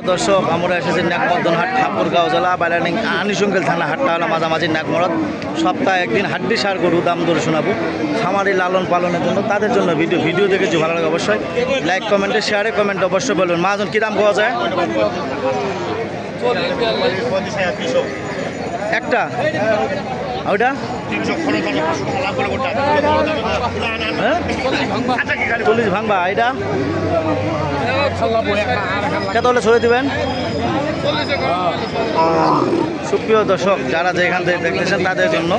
দর্শক আমরা এসেছি নাকমর্দন হাট ঠাকুরগাঁও জেলা বাইলানিং আনিসঙ্গেল থানা হাটটা হলো মাঝামাঝি নাকমরদ সপ্তাহে একদিন হাড্ডি সার গরু দাম দরে শোনাবো খামারি লালন পালনের জন্য তাদের জন্য ভিডিও দেখেছি ভালো লাগে অবশ্যই লাইক কমেন্টে শেয়ারে কমেন্ট অবশ্যই বলবেন মাজন কী দাম পাওয়া যায় একটা ওইটা 40 ভাঙবা এটা কত হলে ছড়ে দিবেন সুপ্রিয় দর্শক যারা যেখান থেকে দেখতেছেন তাদের জন্য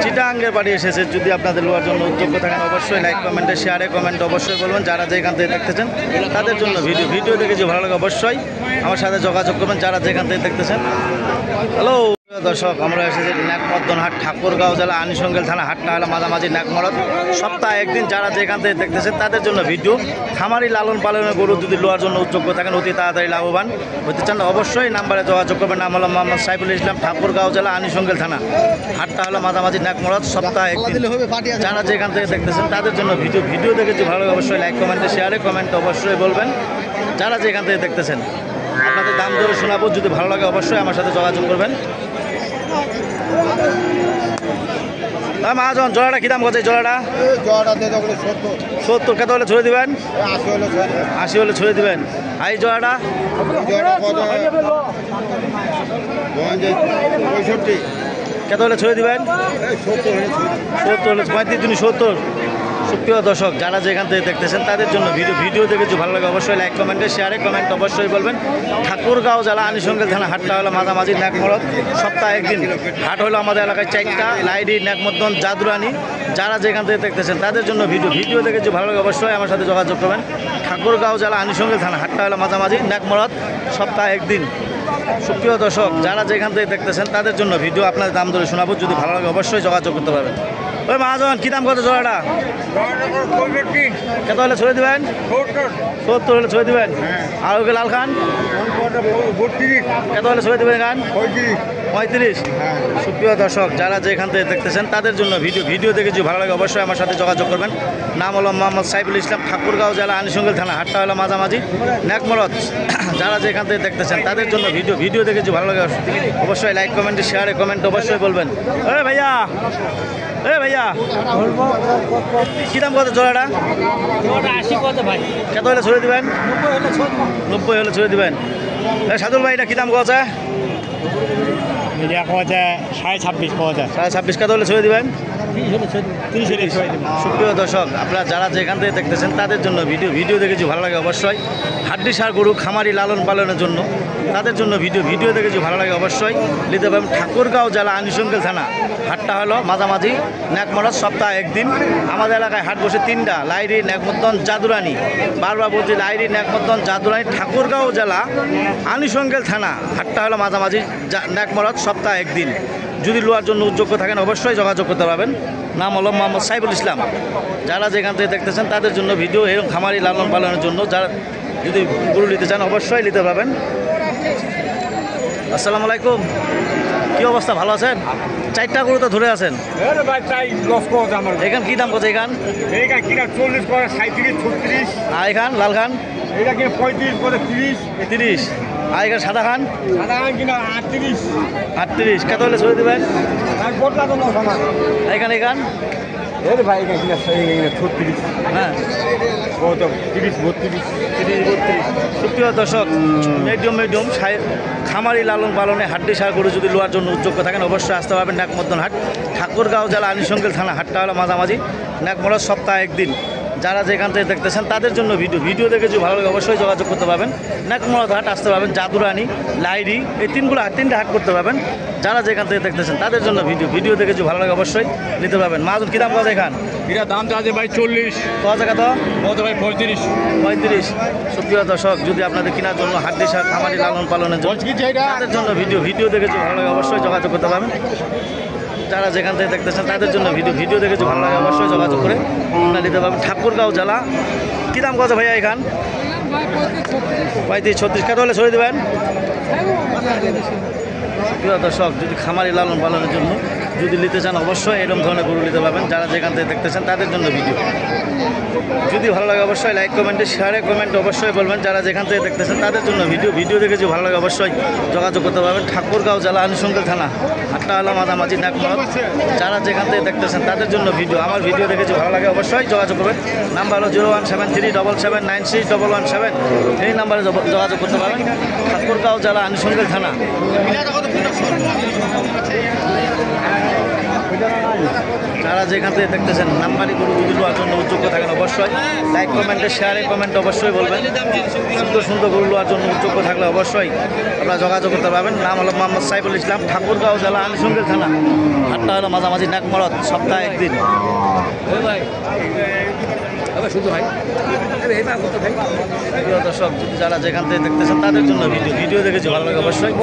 চিটাঙ্গের বাড়ি এসেছে যদি আপনাদের লোয়ার জন্য উদ্যোগ থাকেন অবশ্যই লাইক কমেন্টে শেয়ারে কমেন্ট অবশ্যই বলবেন যারা যেখান থেকে দেখতেছেন তাদের জন্য ভিডিও দেখেছি ভালো লাগে অবশ্যই আমার সাথে যোগাযোগ করবেন যারা যেখান থেকে দেখতেছেন হ্যালো দর্শক আমরা এসেছি নাকমর্দন হাট ঠাকুরগাঁও জেলা আনিসঙ্গেল থানা হাটটা হলো মাঝামাঝি নাকমরদ সপ্তাহে একদিন যারা যেখান থেকে দেখতেছেন তাদের জন্য ভিডিও খামারি লালন পালনের গরু যদি লোয়ার জন্য উদ্যোগ থাকেন অতি তাড়াতাড়ি লাভবান হতে চান অবশ্যই নাম্বারে যোগাযোগ করবেন নাম হলো মোহাম্মদ সাইফুল ইসলাম ঠাকুরগাঁও জেলা আনিসঙ্গেল থানা হাটটা হলো মাঝামাঝি নাকমরদ সপ্তাহে একদিন যারা যেখান থেকে দেখতেছেন তাদের জন্য ভিডিও দেখেছি ভালো অবশ্যই লাইক কমেন্টে শেয়ারে কমেন্ট অবশ্যই বলবেন যারা যেখান থেকে দেখতেছেন আপনাদের দাম ধরে শোনাবো যদি ভালো লাগে অবশ্যই আমার সাথে যোগাযোগ করবেন মহাজন জোড়াটা কি দাম করছে জোড়াটা 70 কত হলে ছড়ে দিবেন 80 হলে ছড়ে দিবেন এই জোড়াটা 65 কত হলে ছড়ে দিবেন 70 হলে 35 সুপ্রিয় দর্শক যারা যেখান থেকে দেখতেছেন তাদের জন্য ভিডিও দেখেছি ভালো লাগে অবশ্যই লাইক কমেন্টে শেয়ারে কমেন্ট অবশ্যই বলবেন ঠাকুরগাঁও জেলা আনিসঙ্গেল থানা হাটটা হলো মাঝামাঝি নাকমরদ সপ্তাহে একদিন হাট হলো আমাদের এলাকায় 4টা লাইডি নাকমর্দন জাদুরানি যারা যেখান থেকে দেখতেছেন তাদের জন্য ভিডিও দেখেছি ভালো লাগে অবশ্যই আমার সাথে যোগাযোগ করবেন ঠাকুরগাঁও জেলা আনিসঙ্গেল থানা হাটটা হলো মাঝামাঝি নাকমরদ সপ্তাহে একদিন সুপ্রিয় দর্শক যারা যেখান থেকে দেখতেছেন তাদের জন্য ভিডিও আপনাদের দাম ধরে শোনাবো যদি ভালো লাগে অবশ্যই যোগাযোগ করতে পারবেন ওই মহাজন কী দাম কত জোড়াটা কত হলে ছড়ে দিবেন 70 হলে ছড়ে দিবেন আর ওকে লাল খান কত হলে ছড়ে দিবেন খান 35 সুপ্রিয় দর্শক যারা যেখান থেকে দেখতেছেন তাদের জন্য ভিডিও দেখেছি ভালো লাগে অবশ্যই আমার সাথে যোগাযোগ করবেন নাম হলো মোহাম্মদ সাইফুল ইসলাম ঠাকুরগাঁও জেলা আনিসঙ্গেল থানা হাটটা হলো মাঝামাঝি নাকমরদ যারা যেখান থেকে দেখতেছেন তাদের জন্য ভিডিও দেখেছি ভালো লাগে অবশ্যই লাইক কমেন্টে শেয়ারে কমেন্ট অবশ্যই বলবেন ভাইয়া ভাইয়া কী দাম কত জোড়াটা 80 কত ভাই কত হলে ছড়ে দিবেন 90 হলে ছড়ে দিবেন সাদুল ভাই এটা কী দাম কত মিডিয়া পাওয়া যায় 26.5 পাওয়া যায় 26.5 কত হলে ছড়ে দিবেন 30 সুপ্রিয় দর্শক আপনারা যারা যেখান থেকে দেখতেছেন তাদের জন্য ভিডিও দেখেছি ভালো লাগে অবশ্যই হাড্ডি সার গরু খামারি লালন পালনের জন্য তাদের জন্য ভিডিও দেখেছি ভালো লাগে অবশ্যই নিতে পারবেন ঠাকুরগাঁও জেলা আনিসঙ্গেল থানা হাটটা হলো মাঝামাঝি নাকমরদ সপ্তাহে একদিন আমাদের এলাকায় হাট বসে 3টা লাইরি নাকমর্দন জাদুরানি বারবার বলছি লাইরি নাকমর্দন জাদুরানি ঠাকুরগাঁও জেলা আনিসঙ্গেল থানা হাটটা হলো মাঝামাঝি নাকমরদ সপ্তাহে একদিন যদি লোয়ার জন্য উদ্যোগ থাকেন অবশ্যই যোগাযোগ করতে পারবেন নাম হলো মোহাম্মদ সাইফুল ইসলাম যারা যেখান থেকে দেখতেছেন তাদের জন্য ভিডিও এরকম খামারি লালন পালনের জন্য যারা যদি গরু নিতে চান অবশ্যই নিতে পারবেন আসসালামু আলাইকুম কী অবস্থা ভালো আছেন 4টা গরু তো ধরে আছেন এখান কী দাম করছে এখান 40 করে 37 36 আর এখান লাল খান এটা কি 35 করে 30 আর এখানে সাদা খান কিনা 38 কত হলে ছড়ে দেবেন আর বড়টা তো না এখান ভাই এখানে কিনা 36 হ্যাঁ কত 30 32 সুপ্রিয় দর্শক মিডিয়াম খামারি লালন পালনে হাড্ডি সার গরু যদি লোয়ার জন্য উদ্যোগ থাকেন অবশ্যই আসতে পারবেন নাকমর্দন হাট ঠাকুরগাঁও জেলা আনিসঙ্গেল থানা হাটটা হলো মাঝামাঝি নাকমরদ সপ্তাহে একদিন যারা যেখান থেকে দেখতেছেন তাদের জন্য ভিডিও দেখেছি ভালো লাগে অবশ্যই যোগাযোগ করতে পারবেন নাকমরদ হাট আসতে পারবেন জাদুরানি লাইরি এই 3টা হাট করতে পারবেন যারা যেখান থেকে দেখতেছেন তাদের জন্য ভিডিও দেখেছি ভালো লাগে অবশ্যই নিতে পারবেন মাজন কী দাম পাওয়া এখান এটা দাম আছে ভাই 40 পাওয়া যায় কত ভাই 35 সুপ্রিয় দর্শক যদি আপনাদের কেনার জন্য হাড্ডি সার খামারি লালন পালনের জন্য তাদের জন্য ভিডিও দেখেছি ভালো লাগে অবশ্যই যোগাযোগ করতে পারবেন যারা যেখান থেকে দেখতেছেন তাদের জন্য ভিডিও দেখেছি ভালো লাগে অবশ্যই যোগাযোগ করে আপনারা নিতে পারবেন ঠাকুরগাঁও জেলা কী দাম কত ভাইয়া এখান 35 36 কত হলে ছড়ে দেবেন প্রিয় দর্শক যদি খামারি লালন পালনের জন্য যদি নিতে চান অবশ্যই এরকম ধরনের গরু নিতে পারবেন। যারা যেখান থেকে দেখতেছেন তাদের জন্য ভিডিও। যদি ভালো লাগে অবশ্যই লাইক কমেন্টে শেয়ারে কমেন্ট অবশ্যই বলবেন। যারা যেখান থেকে দেখতেছেন তাদের জন্য ভিডিও দেখে যদি ভালো লাগে অবশ্যই যোগাযোগ করতে পারবেন। ঠাকুরগাঁও জেলা আনুষঙ্গিক থানা, হাট্টা হলো মাঝামাঝি নাকমত। যারা যেখান থেকে দেখতেছেন তাদের জন্য ভিডিও। আমার ভিডিও দেখে যদি ভালো লাগে অবশ্যই যোগাযোগ করবেন। নাম্বার হলো 01737796117। এই নাম্বারে যোগাযোগ করতে পারবেন। ঠাকুরগাঁও জেলা আনুষঙ্গিক থানা। যারা যেখান থেকে দেখতেছেন নাম্বারই গরু যদি নেওয়ার জন্য যোগ্য থাকেন অবশ্যই লাইক কমেন্টে শেয়ারে কমেন্ট অবশ্যই বলবেন। সুন্দর সুন্দর গরু নেওয়ার জন্য যোগ্য থাকলে অবশ্যই আপনারা যোগাযোগ করতে পারবেন। নাম হলো মোহাম্মদ সাইফুল ইসলাম, ঠাকুরগাঁও জেলা আনুষঙ্গিক থানা, হাটটা হলো মাঝামাঝি নাকমরদ, সপ্তাহে একদিন। প্রিয় দর্শক, যারা যেখান থেকে দেখতেছেন তাদের জন্য ভিডিও দেখেছি ভালো লাগে অবশ্যই।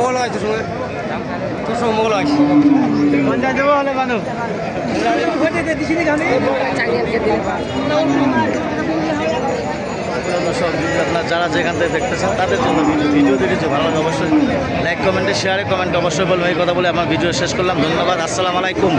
দর্শক, যদি আপনার যারা যেখান থেকে দেখতেছেন তাদের জন্য ভিডিও দেখেছি ভালো লাগে অবশ্যই লাইক কমেন্টে শেয়ারে কমেন্ট অবশ্যই বলবেন। এই কথা বলে আমার ভিডিও শেষ করলাম। ধন্যবাদ। আসসালামু আলাইকুম।